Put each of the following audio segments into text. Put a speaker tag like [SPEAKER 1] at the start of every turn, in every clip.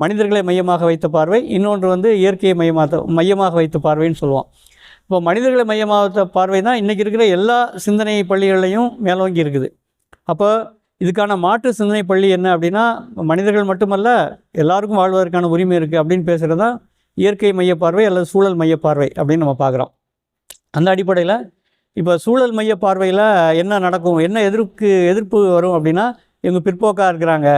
[SPEAKER 1] மனிதர்களை மையமாக வைத்த பார்வை, இன்னொன்று வந்து இயற்கையை மையமாக வைத்த பார்வைன்னு சொல்லுவோம். இப்போ மனிதர்களை மையமாக வைத்த பார்வை தான் இன்றைக்கி இருக்கிற எல்லா சிந்தனை பள்ளிகள்லையும் மேலோங்கி இருக்குது. அப்போ இதுக்கான மாற்று சிந்தனை பள்ளி என்ன அப்படின்னா, மனிதர்கள் மட்டுமல்ல எல்லாருக்கும் வாழ்வதற்கான உரிமை இருக்குது அப்படின்னு பேசுகிறது தான் இயற்கை மைய பார்வை அல்லது சூழல் மைய பார்வை அப்படின்னு நம்ம பார்க்குறோம். அந்த அடிப்படையில் இப்போ சூழல் மைய பார்வையில் என்ன நடக்கும், என்ன எதிர்ப்பு வரும் அப்படின்னா, இவங்க பிற்போக்காக இருக்கிறாங்க,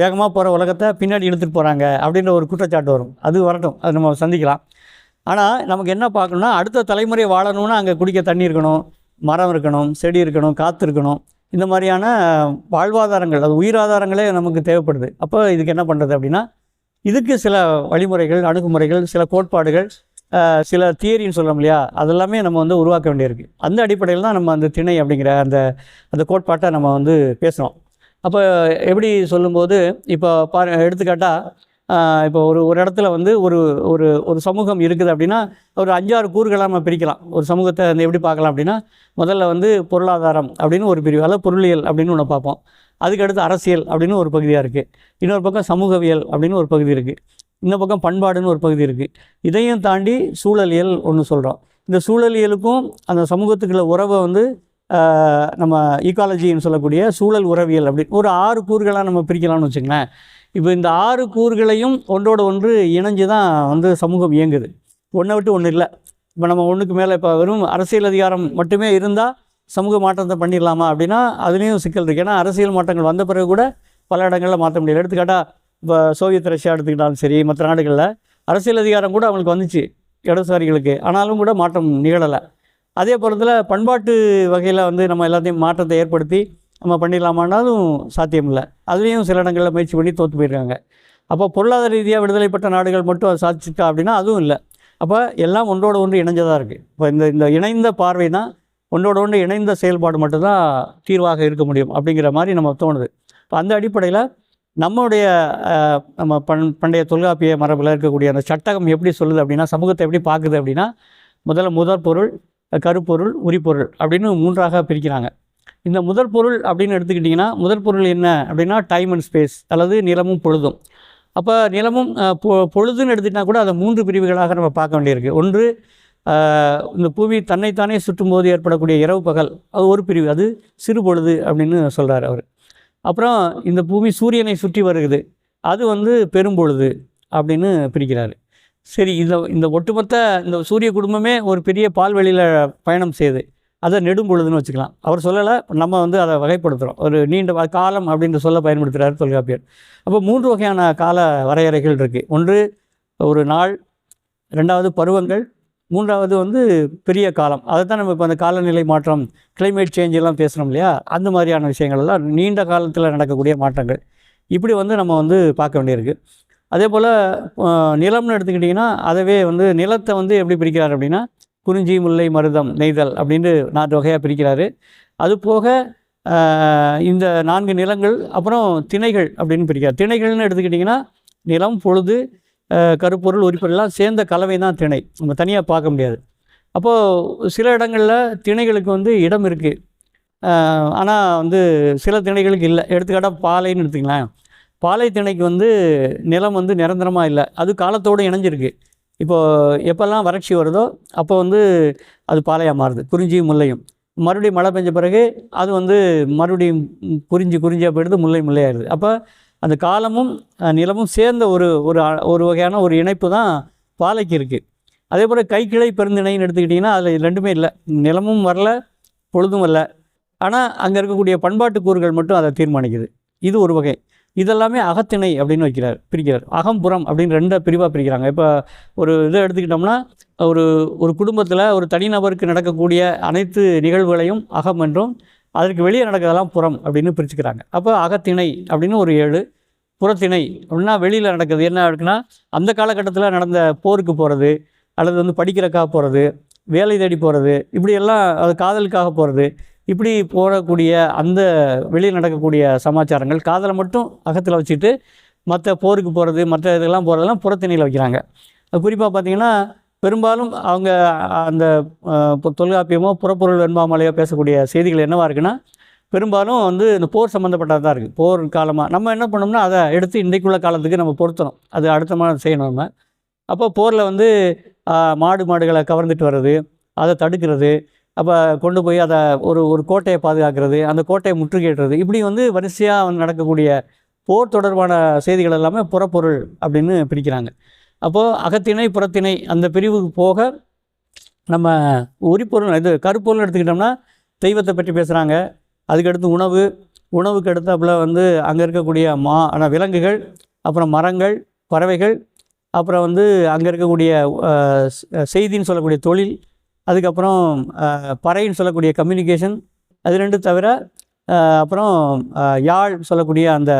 [SPEAKER 1] வேகமாக போகிற உலகத்தை பின்னாடி இழுத்துட்டு போகிறாங்க அப்படின்ற ஒரு குற்றச்சாட்டு வரும். அது வரட்டும், அது நம்ம சந்திக்கலாம். ஆனால் நமக்கு என்ன பார்க்கணுன்னா, அடுத்த தலைமுறை வாழணும்னா அங்கே குடிக்க தண்ணி இருக்கணும், மரம் இருக்கணும், செடி இருக்கணும், காற்று இருக்கணும். இந்த மாதிரியான வாழ்வாதாரங்கள், அது உயிராதாரங்களே நமக்கு தேவைப்படுது. அப்போ இதுக்கு என்ன பண்ணுறது அப்படின்னா, இதுக்கு சில வழிமுறைகள், அணுகுமுறைகள், சில கோட்பாடுகள், சில தியரின்னு சொல்லலாம் இல்லையா, அதெல்லாமே நம்ம வந்து உருவாக்க வேண்டியிருக்கு. அந்த அடிப்படையில் தான் நம்ம அந்த திணை அப்படிங்கிற அந்த கோட்பாட்டை நம்ம வந்து பேசுகிறோம். அப்போ எப்படி சொல்லும்போது, இப்போ எடுத்துக்காட்டால் இப்போ ஒரு இடத்துல வந்து ஒரு ஒரு ஒரு சமூகம் இருக்குது அப்படின்னா, ஒரு 5-6 கூறுகளாக நம்ம பிரிக்கலாம். ஒரு சமூகத்தை எப்படி பார்க்கலாம் அப்படின்னா, முதல்ல வந்து பொருளாதாரம் அப்படின்னு ஒரு பிரிவு, அதாவது பொருளியல் அப்படின்னு ஒன்று பார்ப்போம். அதுக்கடுத்து அரசியல் அப்படின்னு ஒரு பகுதியாக இருக்குது. இன்னொரு பக்கம் சமூகவியல் அப்படின்னு ஒரு பகுதி இருக்குது. இன்னொரு பக்கம் பண்பாடுன்னு ஒரு பகுதி இருக்குது. இதையும் தாண்டி சூழலியல் ஒன்று சொல்கிறோம். இந்த சூழலியலுக்கும் அந்த சமூகத்துக்குள்ள உறவை வந்து நம்ம ஈக்காலஜின்னு சொல்லக்கூடிய சூழல் உறவியல் அப்படின்னு ஒரு 6 கூறுகளாக நம்ம பிரிக்கலாம்னு வச்சுங்களேன். இப்போ இந்த 6 கூறுகளையும் ஒன்றோடு ஒன்று இணைஞ்சு தான் வந்து சமூகம் இயங்குது. ஒன்றை விட்டு ஒன்று இல்லை. இப்போ நம்ம ஒன்றுக்கு மேலே இப்போ வெறும் அரசியல் அதிகாரம் மட்டுமே இருந்தால் சமூக மாற்றத்தை பண்ணிடலாமா அப்படின்னா அதுலேயும் சிக்கல் இருக்குது. ஏன்னா அரசியல் மாற்றங்கள் வந்த பிறகு கூட பல இடங்களில் மாற்ற முடியல. எடுத்துக்காட்டால் இப்போ சோவியத் ரஷ்யா எடுத்துக்கிட்டாலும் சரி, மற்ற நாடுகளில் அரசியல் அதிகாரம் கூட அவங்களுக்கு வந்துச்சு இடதுசாரிகளுக்கு, ஆனாலும் கூட மாற்றம் நிகழலை. அதே போலத்தில் பண்பாட்டு வகையில் வந்து நம்ம எல்லாத்தையும் மாற்றத்தை ஏற்படுத்தி நம்ம பண்ணிடலாமான்னாலும் சாத்தியம் இல்லை. அதுலேயும் சில இடங்களில் முயற்சி பண்ணி தோற்று போயிருக்காங்க. அப்போ பொருளாதார ரீதியாக விடுதலைப்பட்ட நாடுகள் மட்டும் அது சாதிச்சிருக்கா அப்படின்னா அதுவும் இல்லை. அப்போ எல்லாம் ஒன்றோடு ஒன்று இணைஞ்சதாக இருக்குது. இப்போ இந்த இணைந்த பார்வை தான், ஒன்றோடு ஒன்று இணைந்த செயல்பாடு மட்டும்தான் தீர்வாக இருக்க முடியும் அப்படிங்கிற மாதிரி நம்ம தோணுது. இப்போ அந்த அடிப்படையில் நம்முடைய நம்ம பண்டைய தொல்காப்பிய மரபில் இருக்கக்கூடிய அந்த சட்டகம் எப்படி சொல்லுது அப்படின்னா, சமூகத்தை எப்படி பார்க்குது அப்படின்னா, முதற் பொருள், கருப்பொருள், உரிப்பொருள் அப்படின்னு 3ஆக பிரிக்கிறாங்க. இந்த முதற் பொருள் அப்படின்னு எடுத்துக்கிட்டிங்கன்னா, முதற் பொருள் என்ன அப்படின்னா டைம் அண்ட் ஸ்பேஸ், அல்லது நிலமும் பொழுதும். அப்போ நிலமும் பொழுதுன்னு எடுத்துக்கிட்டால் கூட அதை 3 பிரிவுகளாக நம்ம பார்க்க வேண்டியிருக்கு. ஒன்று, இந்த பூமி தன்னைத்தானே சுற்றும்போது ஏற்படக்கூடிய இரவு பகல், அது ஒரு பிரிவு, அது சிறு பொழுது அப்படின்னு சொல்கிறார் அவர். அப்புறம் இந்த பூமி சூரியனை சுற்றி வருகிறது, அது வந்து பெரும்பொழுது அப்படின்னு பிரிக்கிறார். சரி, இந்த ஒட்டுமொத்த இந்த சூரிய குடும்பமே ஒரு பெரிய பால்வெளியில் பயணம் செய்யுது, அதை நெடும்பொழுதுன்னு வச்சுக்கலாம். அவர் சொல்லலை, நம்ம வந்து அதை வகைப்படுத்துகிறோம். ஒரு நீண்ட காலம் அப்படின்ற சொல்ல பயன்படுத்துகிறார் தொல்காப்பியர். அப்போ 3 வகையான கால வரையறைகள் இருக்குது. ஒன்று ஒரு நாள், 2வது பருவங்கள், 3வது வந்து பெரிய காலம். அதை தான் நம்ம இப்போ அந்த காலநிலை மாற்றம், கிளைமேட் சேஞ்ச் எல்லாம் பேசுகிறோம் இல்லையா, அந்த மாதிரியான விஷயங்கள் எல்லாம் நீண்ட காலத்தில் நடக்கக்கூடிய மாற்றங்கள். இப்படி வந்து நம்ம வந்து பார்க்க வேண்டியிருக்கு. அதே போல் நிலம்னு எடுத்துக்கிட்டிங்கன்னா, அதவே வந்து நிலத்தை வந்து எப்படி பிரிக்கிறார் அப்படின்னா, குறிஞ்சி, முல்லை, மருதம், நெய்தல் அப்படின்னு 4 வகையாக பிரிக்கிறாரு. அது போக இந்த 4 நிலங்கள், அப்புறம் திணைகள் அப்படின்னு பிரிக்கிறார். திணைகள்னு எடுத்துக்கிட்டிங்கன்னா நிலம், பொழுது, கருப்பொருள், உரிப்பொருள்லாம் சேர்ந்த கலவை தான் திணை. நம்ம தனியாக பார்க்க முடியாது. அப்போது சில இடங்களில் திணைகளுக்கு வந்து இடம் இருக்குது, ஆனால் வந்து சில திணைகளுக்கு இல்லை. எடுத்துக்காட்டால் பாலைன்னு எடுத்துக்கலாம். பாலை திணைக்கு வந்து நிலம் வந்து நிரந்தரமாக இல்லை, அது காலத்தோடு இணைஞ்சிருக்கு. இப்போது எப்போல்லாம் வறட்சி வருதோ அப்போ வந்து அது பாலையாக மாறுது, குறிஞ்சியும் முல்லையும். மறுபடியும் மழை பெஞ்ச பிறகு அது வந்து மறுபடியும் குறிஞ்சியாக போயிடுது, முல்லையாகிடுது. அப்போ அந்த காலமும் நிலமும் சேர்ந்த ஒரு வகையான ஒரு இணைப்பு தான் பாலைக்கு இருக்குது. அதே போல் கைக்கிளை பெருந்திணைன்னு எடுத்துக்கிட்டிங்கன்னா அதில் 2மே இல்லை, நிலமும் வரல, பொழுதும் வரல. ஆனால் அங்கே இருக்கக்கூடிய பண்பாட்டு கூறுகள் மட்டும் அதை தீர்மானிக்குது. இது ஒரு வகை. இதெல்லாமே அகத்திணை அப்படின்னு பிரிக்கிறார். அகம்புறம் அப்படின்னு 2 பிரிவாக பிரிக்கிறாங்க. இப்போ ஒரு இதை எடுத்துக்கிட்டோம்னா, ஒரு குடும்பத்தில் ஒரு தனிநபருக்கு நடக்கக்கூடிய அனைத்து நிகழ்வுகளையும் அகம் என்றும், அதற்கு வெளியே நடக்கிறதெல்லாம் புறம் அப்படின்னு பிரிச்சுக்கிறாங்க. அப்போ அகத்திணை அப்படின்னு ஒரு 7, புறத்திணை அப்படின்னா வெளியில் நடக்குது. என்ன இருக்குன்னா, அந்த காலகட்டத்தில் நடந்த போருக்கு போகிறது, அல்லது வந்து படிக்கிறக்காக போகிறது, வேலை தேடி போகிறது, இப்படியெல்லாம் அது காதலுக்காக போகிறது, இப்படி போகக்கூடிய அந்த வெளியில் நடக்கக்கூடிய சமாச்சாரங்கள், காதலை மட்டும் அகத்தில் வச்சுட்டு மற்ற போருக்கு போகிறது, மற்ற இதெல்லாம் போகிறதெல்லாம் புறத்திணையில் வைக்கிறாங்க. குறிப்பாக பார்த்திங்கன்னா பெரும்பாலும் அவங்க அந்த தொல்காப்பியமோ புறப்பொருள் வெண்பாமலையோ பேசக்கூடிய செய்திகள் என்னவாக இருக்குன்னா, பெரும்பாலும் வந்து இந்த போர் சம்மந்தப்பட்டதாக தான் இருக்குது. போர் காலமாக நம்ம என்ன பண்ணோம்னா அதை எடுத்து இன்றைக்குள்ள காலத்துக்கு நம்ம பொருத்தணும். அது அடுத்த மாதிரி செய்யணும் நம்ம. அப்போ போரில் வந்து மாடுகளை கவர்ந்துட்டு வர்றது, அதை தடுக்கிறது, அப்போ கொண்டு போய் அதை ஒரு கோட்டையை பாதுகாக்கிறது, அந்த கோட்டையை முற்றுகையிடுறது, இப்படி வந்து வரிசையாக நடக்கக்கூடிய போர் தொடர்பான செய்திகள் எல்லாமே புறப்பொருள் அப்படின்னு பிரிக்கிறாங்க. அப்போது அகத்திணை புறத்திணை அந்த பிரிவுக்கு போக நம்ம உரிப்பொருள் இது கருப்பொருள் எடுத்துக்கிட்டோம்னா தெய்வத்தை பற்றி பேசுகிறாங்க. அதுக்கடுத்து உணவுக்கு அடுத்தாப்புல வந்து அங்கே இருக்கக்கூடிய விலங்குகள், அப்புறம் மரங்கள், பறவைகள், அப்புறம் வந்து அங்கே இருக்கக்கூடிய செய்தின்னு சொல்லக்கூடிய தொழில், அதுக்கப்புறம் பறைன்னு சொல்லக்கூடிய கம்யூனிகேஷன், அது ரெண்டு தவிர அப்புறம் யாழ் சொல்லக்கூடிய அந்த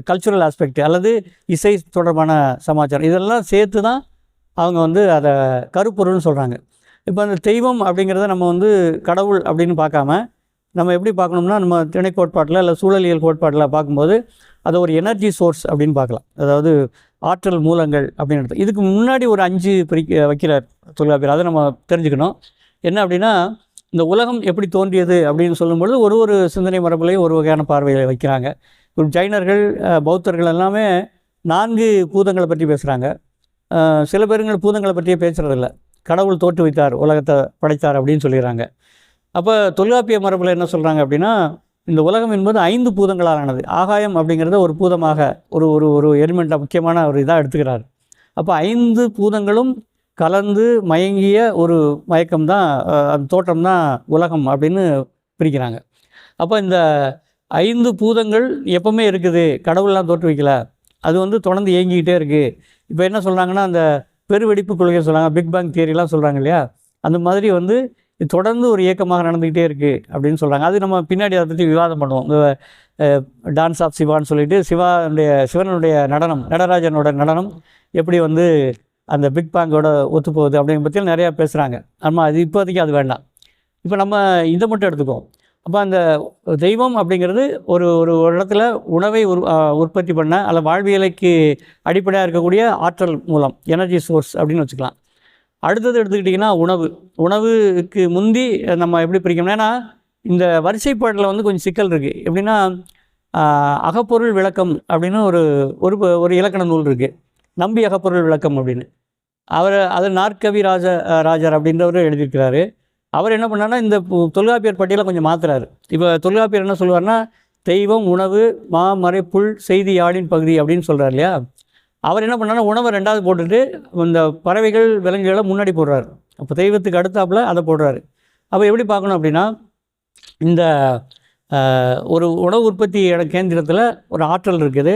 [SPEAKER 1] கல்ச்சுரல் ஆஸ்பெக்ட் அல்லது இசை தொடர்பான சமாச்சாரம், இதெல்லாம் சேர்த்து தான் அவங்க வந்து அதை கருப்பொருள்னு சொல்கிறாங்க. இப்போ அந்த தெய்வம் அப்படிங்கிறத நம்ம வந்து கடவுள் அப்படின்னு பார்க்காம நம்ம எப்படி பார்க்கணும்னா, நம்ம திணை கோட்பாட்டில் இல்லை சூழலியல் கோட்பாட்டில் பார்க்கும்போது அதை ஒரு எனர்ஜி சோர்ஸ் அப்படின்னு பார்க்கலாம். அதாவது ஆற்றல் மூலங்கள் அப்படின்னு. இதுக்கு முன்னாடி ஒரு 5 வைக்கிறார் தொல்காப்பியர். அதை நம்ம தெரிஞ்சுக்கணும். என்ன அப்படின்னா, இந்த உலகம் எப்படி தோன்றியது அப்படின்னு சொல்லும்பொழுது ஒரு சிந்தனை மரபுலையும் ஒரு வகையான பார்வையை வைக்கிறாங்க. ஒரு ஜைனர்கள், பௌத்தர்கள் எல்லாமே 4 பூதங்களை பற்றி பேசுகிறாங்க. சில பேருங்கள் பூதங்களை பற்றியே பேசுகிறதில்ல. கடவுள் தோற்று வைத்தார், உலகத்தை படைத்தார் அப்படின்னு சொல்லிடுறாங்க. அப்போ தொல்காப்பிய மரபில் என்ன சொல்கிறாங்க அப்படின்னா, இந்த உலகம் என்பது 5 பூதங்களால் ஆனது. ஆகாயம் அப்படிங்கிறத ஒரு பூதமாக ஒரு எலிமெண்ட்டாக முக்கியமான ஒரு இதாக எடுத்துக்கிறார். அப்போ 5 பூதங்களும் கலந்து மயங்கிய ஒரு மயக்கம்தான், அந்த தோற்றம் தான் உலகம் அப்படின்னு பிரிக்கிறாங்க. அப்போ இந்த 5 பூதங்கள் எப்பவுமே இருக்குது, கடவுள்லாம் தோற்று வைக்கல, அது வந்து தொடர்ந்து இயங்கிக்கிட்டே இருக்குது. இப்போ என்ன சொல்கிறாங்கன்னா, அந்த பெருவெடிப்பு கொள்கை சொல்கிறாங்க, பிக் பேங் தியரிலாம் சொல்கிறாங்க இல்லையா, அந்த மாதிரி வந்து தொடர்ந்து ஒரு இயக்கமாக நடந்துக்கிட்டே இருக்குது அப்படின்னு சொல்கிறாங்க. அது நம்ம பின்னாடி அதை பற்றி விவாதம் பண்ணுவோம். டான்ஸ் ஆஃப் சிவான்னு சொல்லிட்டு சிவனுடைய நடனம், நடராஜனோட நடனம் எப்படி வந்து அந்த பிக் பேங்கோட ஒத்து போகுது அப்படிங்கிற பற்றி நிறையா பேசுகிறாங்க. நம்ம அது இப்போதைக்கு அது வேண்டாம். இப்போ நம்ம இதை மட்டும் எடுத்துக்குவோம். அப்போ அந்த தெய்வம் அப்படிங்கிறது ஒரு இடத்துல உணவை உற்பத்தி பண்ண அல்ல வாழ்வியலுக்கு அடிப்படையாக இருக்கக்கூடிய ஆற்றல் மூலம், எனர்ஜி சோர்ஸ் அப்படின்னு வச்சுக்கலாம். அடுத்தது எடுத்துக்கிட்டிங்கன்னா உணவுக்கு முந்தி நம்ம எப்படி பிரிக்கணும். ஏன்னா இந்த வரிசைப்பாட்டில் வந்து கொஞ்சம் சிக்கல் இருக்குது. எப்படின்னா, அகப்பொருள் விளக்கம் அப்படின்னு ஒரு இலக்கண நூல் இருக்குது, நம்பி அகப்பொருள் விளக்கம் அப்படின்னு. அது நாற்கவி ராஜர் அப்படின்றவர் எழுதியிருக்கிறாரு. அவர் என்ன பண்ணார்னா, இந்த தொல்காப்பியர் பட்டியலை கொஞ்சம் மாற்றுறாரு. இப்போ தொல்காப்பியர் என்ன சொல்லுவார்னா, தெய்வம், உணவு, மறை, புல், செய்தி, யாழின் பகுதி அப்படின்னு சொல்கிறார் இல்லையா. அவர் என்ன பண்ணார்னா, உணவை 2வது போட்டுட்டு இந்த பறவைகள், விலங்குகளை முன்னாடி போடுறாரு. அப்போ தெய்வத்துக்கு அடுத்தாப்புல அதை போடுறாரு. அப்போ எப்படி பார்க்கணும் அப்படின்னா, இந்த ஒரு உணவு உற்பத்தி கேந்திரத்தில் ஒரு ஆற்றல் இருக்குது.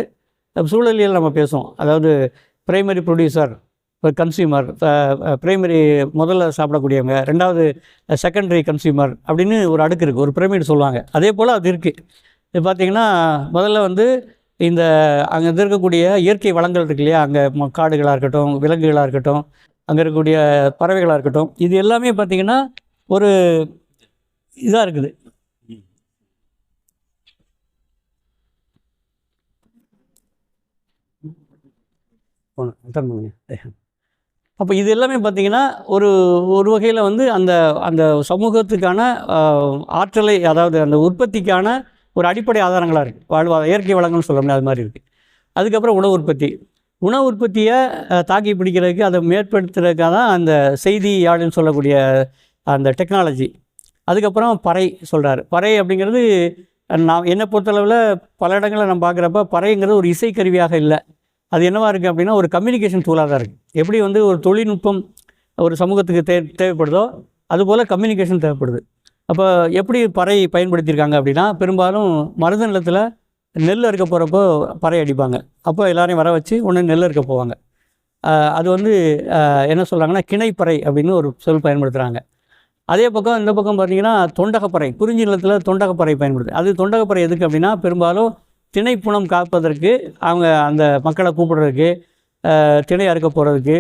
[SPEAKER 1] சூழலியல் நம்ம பேசுவோம். அதாவது பிரைமரி ப்ரொடியூசர், கன்சியூமர், பிரைமரி முதல்ல சாப்பிடக்கூடியவங்க, 2வது செகண்டரி கன்சியூமர் அப்படின்னு ஒரு அடுக்கு இருக்குது, ஒரு பிரமிடு சொல்லுவாங்க. அதே போல் அது இருக்குது. இது பார்த்திங்கன்னா, முதல்ல வந்து இந்த அங்கே இருக்கக்கூடிய இயற்கை வளங்கள் இருக்கு இல்லையா, அங்கே காடுகளாக இருக்கட்டும், விலங்குகளாக இருக்கட்டும், அங்கே இருக்கக்கூடிய பறவைகளாக இருக்கட்டும், இது எல்லாமே பார்த்திங்கன்னா ஒரு இதாக இருக்குது. அப்போ இது எல்லாமே பார்த்திங்கன்னா ஒரு வகையில் வந்து அந்த சமூகத்துக்கான ஆற்றலை, அதாவது அந்த உற்பத்திக்கான ஒரு அடிப்படை ஆதாரங்களாக இருக்குது. இயற்கை வளங்கள்னு சொல்லணும்னா அது மாதிரி இருக்குது. அதுக்கப்புறம் உணவு உற்பத்தியை தாக்கி பிடிக்கிறதுக்கு, அதை மேற்படுத்துறதுக்காக தான் அந்த செய்தி யாழ்னு சொல்லக்கூடிய அந்த டெக்னாலஜி. அதுக்கப்புறம் பறை சொல்கிறார். பறை அப்படிங்கிறது நான் என்னை பொறுத்தளவில் பல இடங்களில் நம்ம பார்க்குறப்ப பறைங்கிறது ஒரு இசைக்கருவியாக இல்லை, அது என்னவாக இருக்குது அப்படின்னா ஒரு கம்யூனிகேஷன் டூலாக தான் இருக்குது. எப்படி வந்து ஒரு தொழில்நுட்பம் ஒரு சமூகத்துக்கு தேவைப்படுதோ அதுபோல் கம்யூனிகேஷன் தேவைப்படுது. அப்போ எப்படி பறை பயன்படுத்தியிருக்காங்க அப்படின்னா, பெரும்பாலும் மருத நிலத்தில் நெல் அறுக்க போகிறப்போ பறை அடிப்பாங்க. அப்போ எல்லாரையும் வர வச்சு ஒன்று நெல் அறுக்க போவாங்க. அது வந்து என்ன சொல்கிறாங்கன்னா, கிணைப்பறை அப்படின்னு ஒரு சொல் பயன்படுத்துகிறாங்க. அதே பக்கம் இந்த பக்கம் பார்த்திங்கன்னா தொண்டகப்பறை, குறிஞ்சி நிலத்தில் தொண்டகப்பறை பயன்படுது. அது தொண்டகப்பறை எதுக்கு அப்படின்னா, பெரும்பாலும் திணைப்புணம் காப்பதற்கு, அவங்க அந்த மக்களை கூப்பிடுறதுக்கு, திணை அறுக்க போகிறதுக்கு,